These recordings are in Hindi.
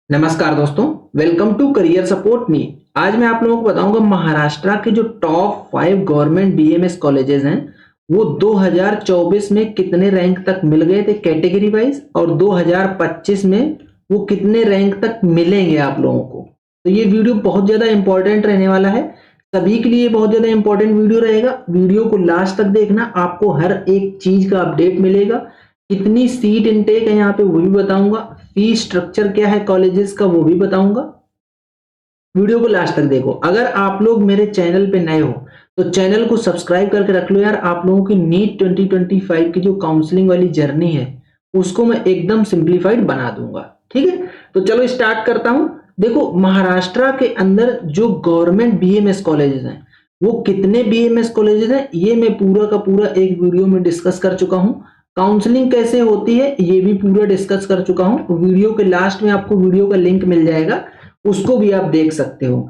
नमस्कार दोस्तों, welcome to career support me. आज मैं आप लोगों को बताऊंगा महाराष्ट्र के जो टॉप 5 गवर्नमेंट बीएमएस कॉलेजेस हैं वो 2024 में कितने रैंक तक मिल गए थे कैटेगरी वाइज, और 2025 में वो कितने रैंक तक मिलेंगे आप लोगों को। तो ये वीडियो बहुत ज्यादा इंपॉर्टेंट रहने वाला है, सभी के लिए बहुत ज्यादा इंपॉर्टेंट वीडियो रहेगा। वीडियो को लास्ट तक देखना, आपको हर एक चीज का अपडेट मिलेगा। कितनी सीट इनटेक है यहाँ पे वो भी बताऊंगा, फीस स्ट्रक्चर क्या है कॉलेजेस का वो भी बताऊंगा। वीडियो को लास्ट तक देखो। अगर आप लोग मेरे चैनल पे नए हो तो चैनल को सब्सक्राइब करके रख लो यार। आप लोगों की नीट 2025 की जो काउंसलिंग वाली जर्नी है उसको मैं एकदम सिंप्लीफाइड बना दूंगा, ठीक है। तो चलो स्टार्ट करता हूं। देखो, महाराष्ट्र के अंदर जो गवर्नमेंट बीएमएस कॉलेजेस हैं वो कितने बीएमएस कॉलेजेस हैं ये मैं पूरा का पूरा एक वीडियो में डिस्कस कर चुका हूं। काउंसलिंग कैसे होती है ये भी पूरा डिस्कस कर चुका हूं। वीडियो के लास्ट में आपको वीडियो का लिंक मिल जाएगा, उसको भी आप देख सकते हो।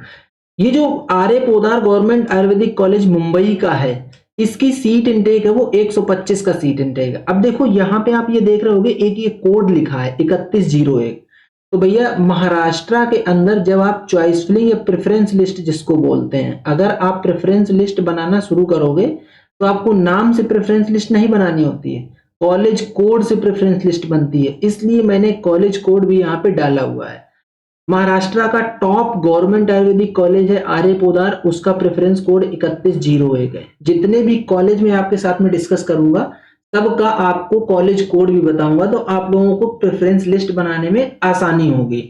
ये जो आर्य पोदार गवर्नमेंट आयुर्वेदिक कॉलेज मुंबई का है, इसकी सीट इंटेक है वो 125 का सीट इंटेक है। अब देखो यहाँ पे आप ये देख रहे होगे, एक ये कोड लिखा है 3101। तो भैया महाराष्ट्र के अंदर जब आप चॉइस फिलिंग या प्रेफरेंस लिस्ट जिसको बोलते हैं, अगर आप प्रेफरेंस लिस्ट बनाना शुरू करोगे तो आपको नाम से प्रेफरेंस लिस्ट नहीं बनानी होती है, कॉलेज कोड से प्रेफरेंस लिस्ट बनती है। इसलिए मैंने कॉलेज कोड भी यहाँ पे डाला हुआ है। महाराष्ट्र का टॉप गवर्नमेंट आयुर्वेदिक कॉलेज है आर्य पोदार, उसका प्रेफरेंस कोड 3101 है। जितने भी कॉलेज में आपके साथ में डिस्कस करूंगा सबका आपको कॉलेज कोड भी बताऊंगा, तो आप लोगों को प्रेफरेंस लिस्ट बनाने में आसानी होगी।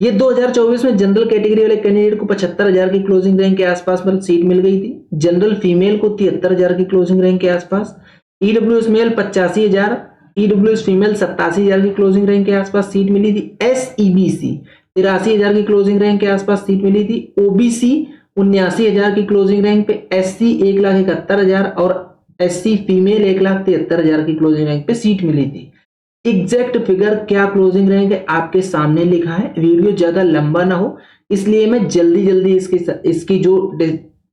ये 2024 में जनरल कैटेगरी वाले कैंडिडेट को 75,000 की क्लोजिंग रैंक के आसपास मतलब सीट मिल गई थी। जनरल फीमेल को 73,000 की क्लोजिंग रैंक के आसपास, ईडब्ल्यूएस मेल 85,000, ईडब्ल्यूएस फीमेल 87,000 की क्लोजिंग रैंक के आसपास सीट मिली थी। एसईबीसी 83,000 की क्लोजिंग रैंक के आसपास सीट मिली थी। ओबीसी 79,000 की क्लोजिंग रैंक पे, एससी 1,71,000 और एससी फीमेल 1,73,000 की क्लोजिंग रैंक पे सीट मिली थी। एग्जैक्ट फिगर क्या क्लोजिंग रैंक है आपके सामने लिखा है। वीडियो ज्यादा लंबा ना हो इसलिए मैं जल्दी जल्दी इसकी जो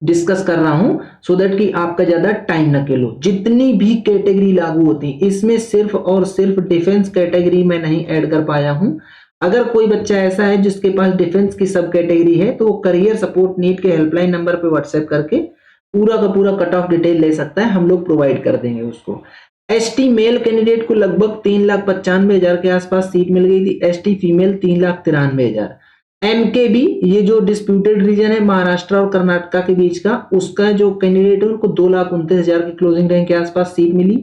डिस्कस कर रहा हूं, सो दैट कि आपका ज्यादा टाइम न केलो। जितनी भी कैटेगरी लागू होती है इसमें सिर्फ और सिर्फ डिफेंस कैटेगरी में नहीं ऐड कर पाया हूं। अगर कोई बच्चा ऐसा है जिसके पास डिफेंस की सब कैटेगरी है तो वो करियर सपोर्ट नीट के हेल्पलाइन नंबर पे व्हाट्सएप करके पूरा का पूरा कट ऑफ डिटेल ले सकता है, हम लोग प्रोवाइड कर देंगे उसको। एसटी मेल कैंडिडेट को लगभग 3,95,000 के आसपास सीट मिल गई थी। ST female 3,93,000। एमकेबी, ये जो डिस्प्यूटेड रीजन है महाराष्ट्र और कर्नाटक के बीच का, उसका जो कैंडिडेट है उनको 2,29,000 की क्लोजिंग रैंक के आसपास सीट मिली।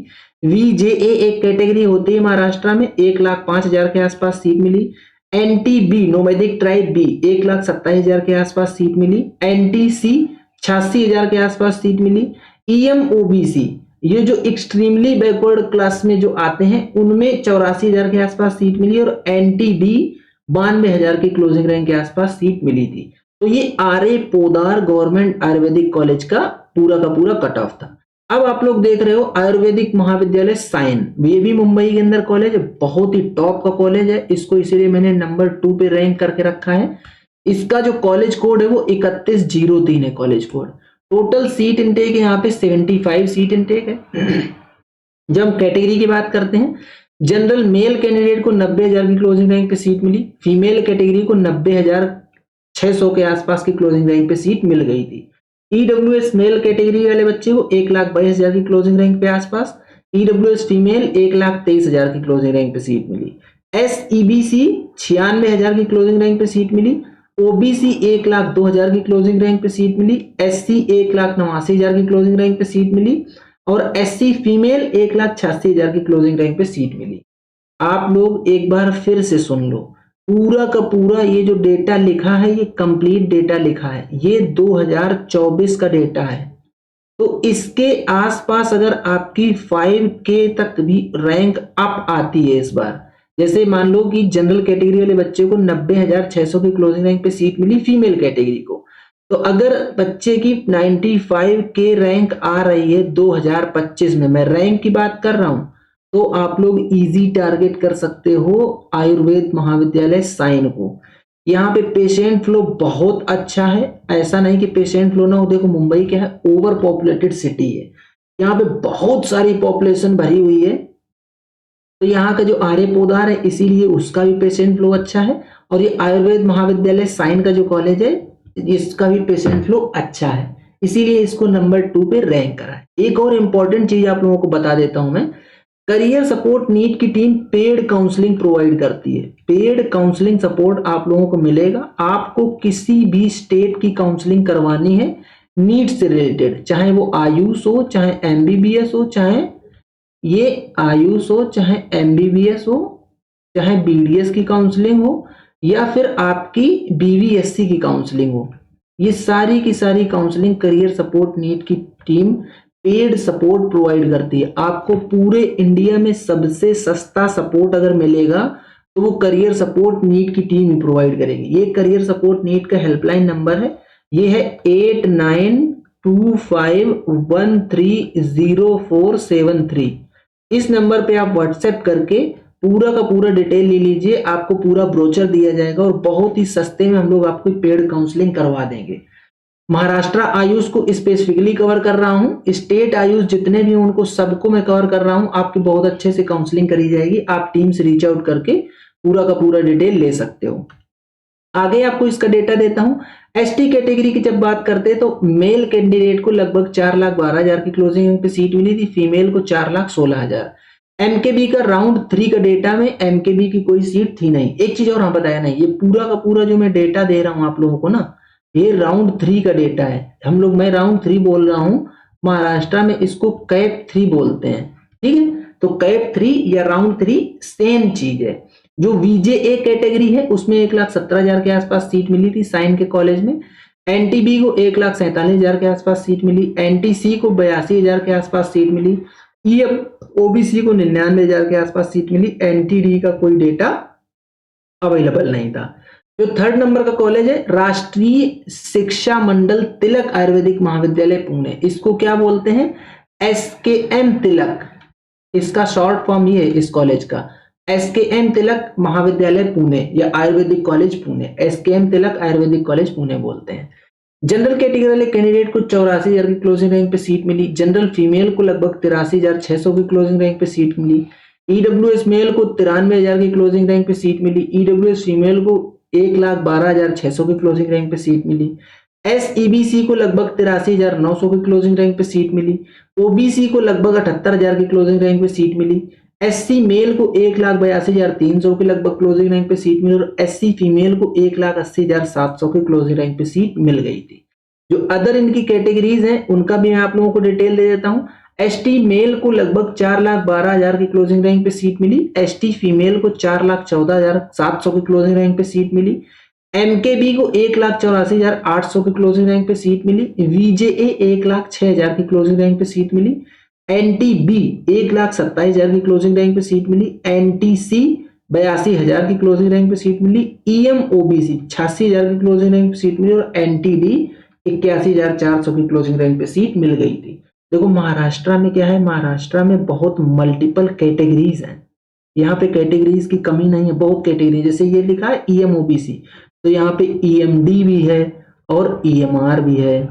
वीजेए एक कैटेगरी होती है महाराष्ट्र में, 1,05,000 के आसपास सीट मिली। एनटीबी नोमैडिक ट्राइब बी 1,27,000 के आसपास सीट मिली। एनटीसी 86,000 के आसपास सीट मिली। ईएमओबीसी, ये जो एक्सट्रीमली बैकवर्ड क्लास में जो आते हैं उनमें 84,000 के आसपास सीट मिली। और एनटीडी 92,000 की क्लोजिंग रैंक के आसपास सीट मिली थी। तो ये आर्य पोदार गवर्नमेंट आयुर्वेदिक कॉलेज का पूरा कट ऑफ था। अब आप लोग देख रहे हो आयुर्वेदिक महाविद्यालय साइन, ये भी मुंबई के अंदर कॉलेज है, बहुत ही टॉप का कॉलेज है। इसको इसीलिए मैंने नंबर 2 पे रैंक करके रखा है। इसका जो कॉलेज कोड है वो 3103 है college code. Total seat intake है यहाँ पे 75 सीट इनटेक है। जब हम कैटेगरी की बात करते हैं, जनरल मेल कैंडिडेट को 90,000 की क्लोजिंग रैंक पे सीट मिली। फीमेल कैटेगरी को 90,600 के आसपास की क्लोजिंग रैंक पे सीट मिल गई थी। ईडब्ल्यूएस मेल कैटेगरी वाले बच्चे को 1,22,000 की क्लोजिंग रैंक पे आसपास, ईडब्ल्यूएस फीमेल 1,23,000 की क्लोजिंग रैंक पे सीट मिली। एसईबीसी 96,000 की क्लोजिंग रैंक पे सीट मिली। ओबीसी 1,02,000 की क्लोजिंग रैंक पे सीट मिली। एससी 1,89,000 की क्लोजिंग रैंक पे सीट मिली। और एससी फीमेल 1,86,000 की क्लोजिंग रैंक पे सीट मिली। आप लोग एक बार फिर से सुन लो, पूरा का पूरा ये जो डेटा लिखा है ये कंप्लीट डेटा लिखा है, ये 2024 का डेटा है। तो इसके आसपास अगर आपकी 5K तक भी रैंक अप आती है इस बार, जैसे मान लो कि जनरल कैटेगरी वाले बच्चे को 90,600 की क्लोजिंग रैंक पे सीट मिली फीमेल कैटेगरी को, तो अगर बच्चे की 95K रैंक आ रही है 2025 में, मैं रैंक की बात कर रहा हूं, तो आप लोग इजी टारगेट कर सकते हो आयुर्वेद महाविद्यालय साइन को। यहाँ पे पेशेंट फ्लो बहुत अच्छा है, ऐसा नहीं कि पेशेंट फ्लो ना हो। देखो मुंबई क्या है, ओवर पॉपुलेटेड सिटी है, यहाँ पे बहुत सारी पॉपुलेशन भरी हुई है। तो यहाँ का जो आर्य पोदार है इसीलिए उसका भी पेशेंट फ्लो अच्छा है। और ये आयुर्वेद महाविद्यालय साइन का जो कॉलेज है इसका भी पेशेंट फ्लो अच्छा है, इसीलिए इसको नंबर 2 पे रैंक करा है। एक और इम्पोर्टेंट चीज आप लोगों को बता देता हूं मैं, करियर सपोर्ट नीट की टीम पेड काउंसलिंग प्रोवाइड करती है। पेड काउंसलिंग सपोर्ट आप लोगों को मिलेगा। आपको किसी भी स्टेट की काउंसलिंग करवानी है नीट से रिलेटेड, चाहे वो आयुष हो, चाहे एमबीबीएस हो, चाहे ये आयुष हो, चाहे एमबीबीएस हो, चाहे बीडीएस की काउंसलिंग हो, या फिर आपकी बीवीएससी की काउंसलिंग हो, ये सारी की सारी काउंसलिंग करियर सपोर्ट नीट की टीम पेड सपोर्ट प्रोवाइड करती है। आपको पूरे इंडिया में सबसे सस्ता सपोर्ट अगर मिलेगा तो वो करियर सपोर्ट नीट की टीम ही प्रोवाइड करेगी। ये करियर सपोर्ट नीट का हेल्पलाइन नंबर है, ये है 8925130473। इस नंबर पे आप व्हाट्सएप करके पूरा का पूरा डिटेल ले लीजिए, आपको पूरा ब्रोचर दिया जाएगा और बहुत ही सस्ते में हम लोग आपको पेड काउंसलिंग करवा देंगे। महाराष्ट्र आयुष को स्पेसिफिकली कवर कर रहा हूं, स्टेट आयुष जितने भी उनको सबको मैं कवर कर रहा हूं। आपकी बहुत अच्छे से काउंसलिंग करी जाएगी, आप टीम से रीच आउट करके पूरा का पूरा डिटेल ले सकते हो। आगे आपको इसका डेटा देता हूं। एसटी कैटेगरी की जब बात करते हैं तो मेल कैंडिडेट को लगभग 4,12,000 की क्लोजिंग पे सीट मिली थी, फीमेल को 4,16,000। एमकेबी का राउंड 3 का डेटा में एमकेबी की कोई सीट थी नहीं। एक चीज और हाँ बताया नहीं, ये पूरा का पूरा जो मैं डेटा दे रहा हूं आप लोगों को ना, ये राउंड 3 का डेटा है। हम लोग, मैं राउंड 3 बोल रहा हूं, महाराष्ट्र में इसको कैप 3 बोलते हैं, ठीक है। तो कैप 3 या राउंड 3 सेम चीज है। जो वीजे ए कैटेगरी है उसमें 1,17,000 के आसपास सीट मिली थी साइन के कॉलेज में। एनटीबी को 1,47,000 के आसपास सीट मिली, एनटीसी को 82,000 के आसपास सीट मिली, ईएम ओबीसी को 99,000 के आसपास सीट मिली। एनटीडी का कोई डेटा अवेलेबल नहीं था। जो थर्ड नंबर का कॉलेज है राष्ट्रीय शिक्षा मंडल तिलक आयुर्वेदिक महाविद्यालय पुणे, इसको क्या बोलते हैं, एसकेएम तिलक, इसका शॉर्ट फॉर्म ये है इस कॉलेज का, एसकेएम तिलक महाविद्यालय पुणे या आयुर्वेदिक कॉलेज पुणे, एसकेएम तिलक आयुर्वेदिक कॉलेज पुणे बोलते हैं। जनरल कैटेगरी वाले कैंडिडेट को 84,000 की क्लोजिंग रैंक पे सीट मिली। जनरल फीमेल को लगभग 83,600 की क्लोजिंग रैंक पे सीट मिली। ईडब्ल्यूएस मेल को 93,000 की क्लोजिंग रैंक पे सीट मिली। ईडब्ल्यूएस फीमेल को 1,12,600 की क्लोजिंग रैंक पे सीट मिली। एसईबीसी को लगभग 83,900 की क्लोजिंग रैंक पे सीट मिली। ओबीसी को लगभग 78,000 की क्लोजिंग रैंक पे सीट मिली। एससी मेल को 1,82,300 की लगभग क्लोजिंग रैंक पे सीट मिली और एससी फीमेल को 1,80,700 की क्लोजिंग रैंक पे सीट मिल गई थी। जो अदर इनकी कैटेगरीज हैं उनका भी मैं आप लोगों को डिटेल दे देता हूं। एसटी मेल को लगभग 4,12,000 की क्लोजिंग रैंक पे सीट मिली। एसटी फीमेल को 4,14,700 की क्लोजिंग रैंक पे सीट मिली। एमकेबी को 1,84,800 की क्लोजिंग रैंक पे सीट मिली। वीजेए 1,06,000 की क्लोजिंग रैंक पे सीट मिली। एनटीबी 1,27,000 की क्लोजिंग रैंक पे सीट मिली। एनटीसी 82,000 की क्लोजिंग रैंक पे सीट मिली। ईएम ओबीसी 86,000 की क्लोजिंग रैंक पे सीट मिली और एनटीडी 81,400 की क्लोजिंग रैंक पे सीट मिल गई थी। देखो महाराष्ट्र में क्या है, महाराष्ट्र में बहुत मल्टीपल कैटेगरीज हैं, यहाँ पे कैटेगरीज की कमी नहीं है, बहुत कैटेगरी। जैसे ये लिखा है ईएम ओबीसी, तो यहाँ पे ईएमडी भी है और ईएमआर भी है,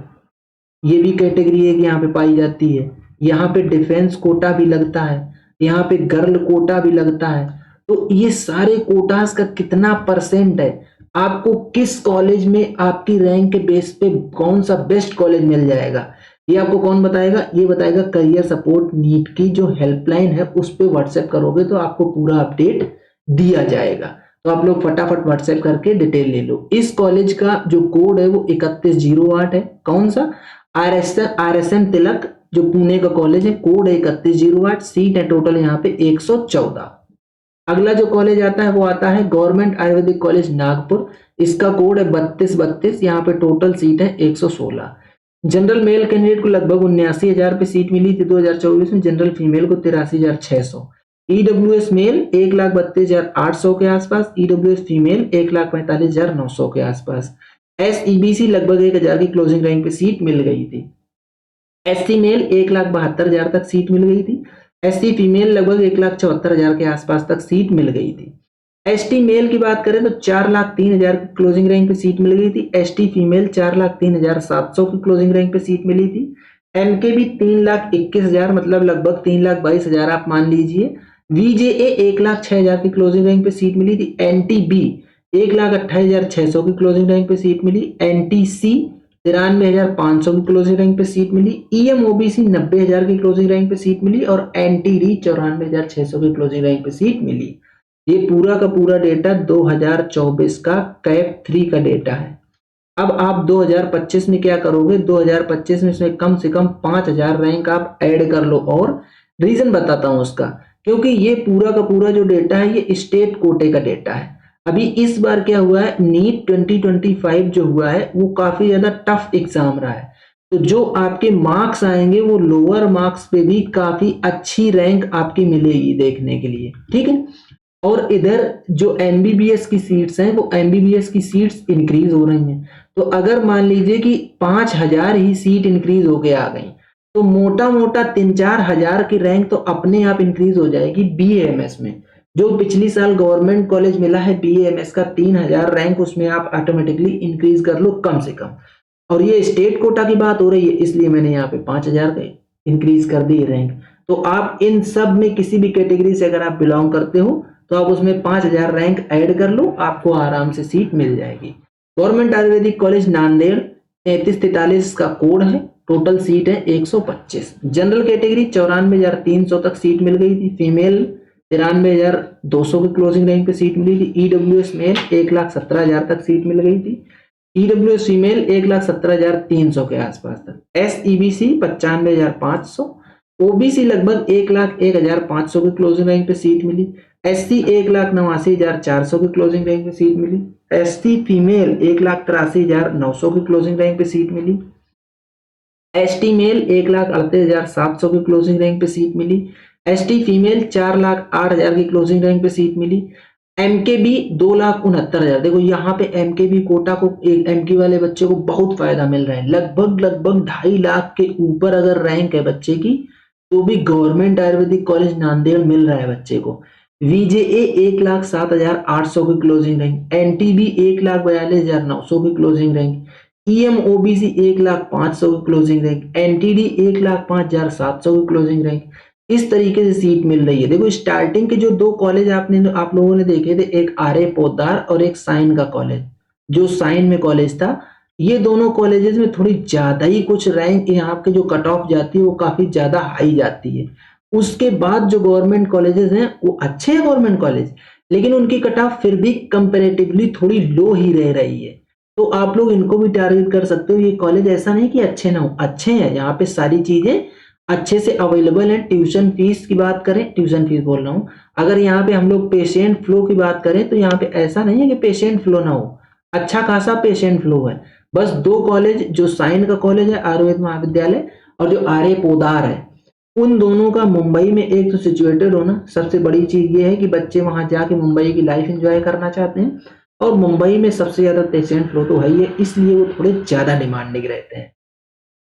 ये भी कैटेगरी है कि यहाँ पे पाई जाती है। यहाँ पे डिफेंस कोटा भी लगता है, यहाँ पे गर्ल कोटा भी लगता है। तो ये सारे कोटास का कितना परसेंट है, आपको किस कॉलेज में आपकी रैंक के बेस पे कौन सा बेस्ट कॉलेज मिल जाएगा, ये आपको कौन बताएगा, ये बताएगा करियर सपोर्ट नीट की जो हेल्पलाइन है उस पर व्हाट्सएप करोगे तो आपको पूरा अपडेट दिया जाएगा। तो आप लोग फटाफट व्हाट्सएप करके डिटेल ले लो। इस कॉलेज का जो कोड है वो 3108 है। कौन सा, आरएसएम तिलक जो पुणे का कॉलेज है, कोड है 3108, सीट है टोटल यहाँ पे 114। अगला जो कॉलेज आता है वो आता है गवर्नमेंट आयुर्वेदिक कॉलेज नागपुर, इसका कोड है 3232, यहाँ पे टोटल सीट है 116। जनरल मेल कैंडिडेट को लगभग 79,000 पे सीट मिली थी 2024 में, जनरल फीमेल को 83,600। ईडब्ल्यूएस मेल 1,32,800 के आसपास, ईडब्ल्यूएस फीमेल 1,45,900 के आसपास। एसईबीसी लगभग 1,000 की क्लोजिंग रैंक पे सीट मिल गई थी। एससी मेल 1,72,000 तक सीट मिल गई थी। एससी फीमेल लगभग 1,74,000 के आसपास तक सीट मिल गई थी। एसटी मेल की बात करें तो 4,03,000 की क्लोजिंग रैंक पे सीट मिल गई थी। एसटी फीमेल 4,03,700 की क्लोजिंग रैंक पे सीट मिली थी। एमके भी 3,21,000 मतलब लगभग 3,22,000 आप मान लीजिए VJA 1,06,000 की क्लोजिंग रैंक पे सीट मिली थी। NTB 1,28,600 की क्लोजिंग रैंक पे सीट मिली। NTC 93,500 की क्लोजिंग रैंक पे सीट मिली। EMOBC 90,000 की क्लोजिंग रैंक पे सीट मिली और NTD 94,600 की क्लोजिंग रैंक पे सीट मिली। ये पूरा का पूरा डेटा 2024 का कैप 3 का डेटा है। अब आप 2025 में क्या करोगे? 2025 में इसमें कम से कम 5,000 रैंक आप ऐड कर लो। और रीजन बताता हूं उसका, क्योंकि ये पूरा का पूरा जो डेटा है ये स्टेट कोटे का डेटा है। अभी इस बार क्या हुआ है, नीट 2025 जो हुआ है वो काफी ज्यादा टफ एग्जाम रहा है। तो जो आपके मार्क्स आएंगे वो लोअर मार्क्स पे भी काफी अच्छी रैंक आपकी मिलेगी देखने के लिए, ठीक है। और इधर जो एमबीबीएस की सीट्स हैं वो एमबीबीएस की सीट्स इंक्रीज हो रही हैं। तो अगर मान लीजिए कि 5,000 ही सीट इंक्रीज होके आ गई तो मोटा मोटा 3-4 हजार की रैंक तो अपने आप इंक्रीज हो जाएगी बीएएमएस में। जो पिछली साल गवर्नमेंट कॉलेज मिला है बीएएमएस का 3,000 रैंक, उसमें आप ऑटोमेटिकली इंक्रीज कर लो कम से कम। और ये स्टेट कोटा की बात हो रही है इसलिए मैंने यहाँ पे 5,000 का इंक्रीज कर दी रैंक। तो आप इन सब में किसी भी कैटेगरी से अगर आप बिलोंग करते हो तो आप उसमें 5,000 रैंक ऐड कर लो, आपको आराम से सीट मिल जाएगी। गवर्नमेंट आयुर्वेदिक कॉलेज नांदेड़ 3343 का कोड है। टोटल सीट है 125। जनरल कैटेगरी 94,300 तक सीट मिल गई थी। फीमेल 93,200 की क्लोजिंग रैंक पे सीट मिली थी। ईडब्ल्यूएस मेल 1,17,000 तक सीट मिल गई थी। ईडब्ल्यूएस फीमेल 1,17,300 के आसपास तक। SEBC 95,500। ओबीसी लगभग 1,01,500 की क्लोजिंग रैंक पे सीट मिली। SC 1,89,400 की क्लोजिंग रैंक पे सीट मिली। ST फीमेल 1,83,900 की क्लोजिंग रैंक पे सीट मिली। ST मेल 1,38,700 की क्लोजिंग रैंक पे सीट मिली। ST फीमेल 4,08,000 की क्लोजिंग रैंक पे सीट मिली। MKB 2,69,000। देखो यहाँ पे MKB कोटा को एक MK वाले बच्चे को बहुत फायदा मिल रहा है। लगभग 2.5 लाख के ऊपर अगर रैंक है बच्चे की तो भी गवर्नमेंट आयुर्वेदिक कॉलेज नांदेड़ मिल रहा है बच्चे को। VJA 1,07,800 की क्लोजिंग रैंक। NTB 1,42,900 की क्लोजिंग रैंक। EMOBC 1,05,000 की क्लोजिंग रैंक। NTD 1,05,700 की क्लोजिंग रैंक। इस तरीके से सीट मिल रही है। देखो स्टार्टिंग के जो 2 कॉलेज आप लोगों ने देखे थे, एक आर्य पोद्दार और एक साइन का कॉलेज, जो साइन में कॉलेज था, ये दोनों कॉलेजेस में थोड़ी ज्यादा ही कुछ रैंक यहाँ के जो कट ऑफ जाती है वो काफी ज्यादा हाई जाती है। उसके बाद जो गवर्नमेंट कॉलेजेस हैं वो अच्छे हैं गवर्नमेंट कॉलेज, लेकिन उनकी कट ऑफ फिर भी कंपेरेटिवली थोड़ी लो ही रह रही है। तो आप लोग इनको भी टारगेट कर सकते हो। ये कॉलेज ऐसा नहीं कि अच्छे ना हो, अच्छे हैं, यहाँ पे सारी चीजें अच्छे से अवेलेबल है। ट्यूशन फीस की बात करें, ट्यूशन फीस बोल रहा हूँ, अगर यहाँ पे हम लोग पेशेंट फ्लो की बात करें तो यहाँ पे ऐसा नहीं है कि पेशेंट फ्लो ना हो, अच्छा खासा पेशेंट फ्लो है। बस 2 कॉलेज, जो साइन का कॉलेज है आयुर्वेद महाविद्यालय और जो आर्य पोदार है, उन दोनों का मुंबई में एक तो सिचुएटेड होना सबसे बड़ी चीज ये है कि बच्चे वहां जाके मुंबई की लाइफ एंजॉय करना चाहते हैं। और मुंबई में सबसे ज्यादा पेशेंट फ्लो तो है ही है, इसलिए वो थोड़े ज्यादा डिमांडिंग रहते हैं।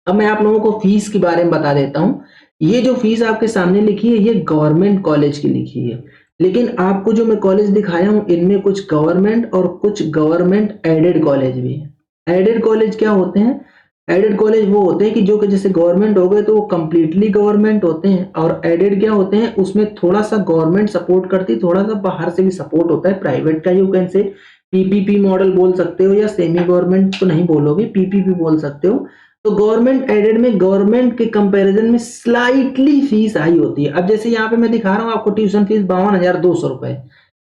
अब मैं आप लोगों को फीस के बारे में बता देता हूँ। ये जो फीस आपके सामने लिखी है ये गवर्नमेंट कॉलेज की लिखी है, लेकिन आपको जो मैं कॉलेज दिखाया हूँ इनमें कुछ गवर्नमेंट और कुछ गवर्नमेंट एडेड कॉलेज भी है। एडेड कॉलेज क्या होते हैं? एडेड कॉलेज वो होते हैं कि जो कि जैसे गवर्नमेंट हो गए तो वो कंप्लीटली गवर्नमेंट होते हैं, और एडेड क्या होते हैं, उसमें थोड़ा सा गवर्नमेंट सपोर्ट करती है, थोड़ा सा बाहर से भी सपोर्ट होता है प्राइवेट का। You can say PPP model बोल सकते हो, या सेमी गवर्नमेंट तो नहीं बोलोगे, पीपीपी बोल सकते हो। तो गवर्नमेंट एडेड में गवर्नमेंट के कंपैरिजन में स्लाइटली फीस हाई होती है। अब जैसे यहाँ पे मैं दिखा रहा हूँ आपको ट्यूशन फीस 52,200 रुपए,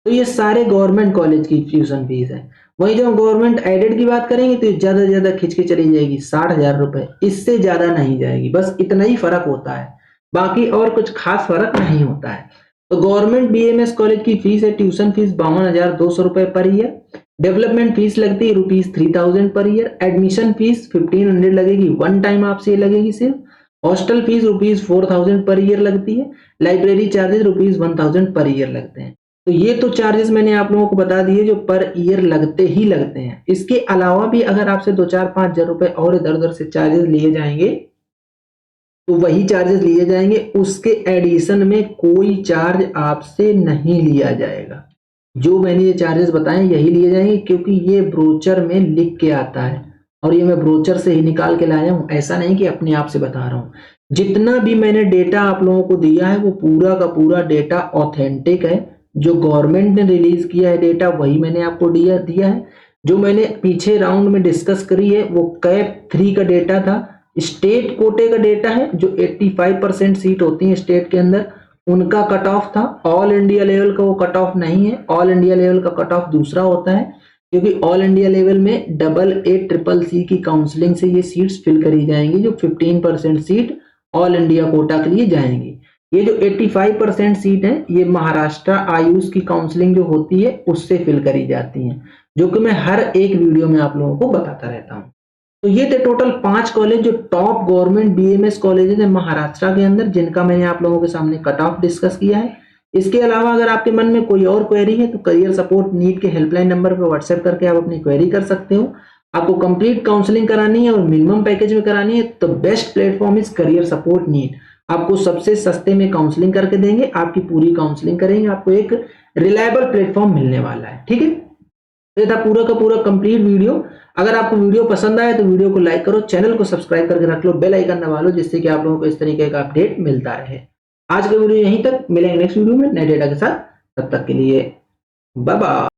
तो ये सारे गवर्नमेंट कॉलेज की ट्यूशन फीस है। वही जब हम गवर्नमेंट एडेड की बात करेंगे तो ज्यादा से ज्यादा खिंच के चली जाएगी 60,000 रुपए, इससे ज्यादा नहीं जाएगी। बस इतना ही फर्क होता है, बाकी और कुछ खास फर्क नहीं होता है। तो गवर्नमेंट बीएमएस कॉलेज की फीस है ट्यूशन फीस 52,200 रुपए पर ईयर। डेवलपमेंट फीस लगती है ₹3,000 पर ईयर। एडमिशन फीस 1,500 लगेगी, वन टाइम आपसे लगेगी सिर्फ। हॉस्टल फीस ₹4,000 पर ईयर लगती है। लाइब्रेरी चार्जेस ₹1,000 पर ईयर लगते हैं। तो ये तो चार्जेस मैंने आप लोगों को बता दिए जो पर ईयर लगते ही लगते हैं। इसके अलावा भी अगर आपसे 2-4-5 हजार रुपए और इधर उधर से चार्जेस लिए जाएंगे तो वही चार्जेस लिए जाएंगे, उसके एडिशन में कोई चार्ज आपसे नहीं लिया जाएगा। जो मैंने ये चार्जेस बताए यही लिए जाएंगे, क्योंकि ये ब्रोचर में लिख के आता है और ये मैं ब्रोचर से ही निकाल के लाया हूं, ऐसा नहीं कि अपने आप से बता रहा हूं। जितना भी मैंने डेटा आप लोगों को दिया है वो पूरा का पूरा डेटा ऑथेंटिक है। जो गवर्नमेंट ने रिलीज किया है डेटा वही मैंने आपको दिया है। जो मैंने पीछे राउंड में डिस्कस करी है वो कैप 3 का डेटा था, स्टेट कोटे का डेटा है। जो 85% सीट होती है स्टेट के अंदर उनका कट ऑफ था। ऑल इंडिया लेवल का वो कट ऑफ नहीं है। ऑल इंडिया लेवल का कट ऑफ दूसरा होता है, क्योंकि ऑल इंडिया लेवल में AA CCC की काउंसलिंग से ये सीट्स फिल करी जाएंगी। जो 15% सीट ऑल इंडिया कोटा के लिए जाएंगी। ये जो 85% सीट है ये महाराष्ट्र आयुष की काउंसलिंग जो होती है उससे फिल करी जाती हैं, जो कि मैं हर एक वीडियो में आप लोगों को बताता रहता हूं। तो ये थे टोटल 5 कॉलेज जो टॉप गवर्नमेंट बीएमएस कॉलेज है महाराष्ट्र के अंदर, जिनका मैंने आप लोगों के सामने कट ऑफ डिस्कस किया है। इसके अलावा अगर आपके मन में कोई और क्वेरी है तो करियर सपोर्ट नीट के हेल्पलाइन नंबर पर व्हाट्सएप करके आप अपनी क्वेरी कर सकते हो। आपको कंप्लीट काउंसलिंग करानी है और मिनिमम पैकेज में करानी है तो best platform is career support NEET. आपको सबसे सस्ते में काउंसलिंग करके देंगे, आपकी पूरी काउंसलिंग करेंगे, आपको एक रिलायबल प्लेटफॉर्म मिलने वाला है। ठीक है, तो ये था पूरा का पूरा कंप्लीट वीडियो। अगर आपको वीडियो पसंद आए तो वीडियो को लाइक करो, चैनल को सब्सक्राइब करके रख लो, बेल आइकन दबा लो, जिससे कि आप लोगों को इस तरीके का अपडेट मिलता रहे। आज का वीडियो यहीं तक, मिलेंगे नेक्स्ट वीडियो में नए डेटा के साथ। तब तक के लिए बाय बाय।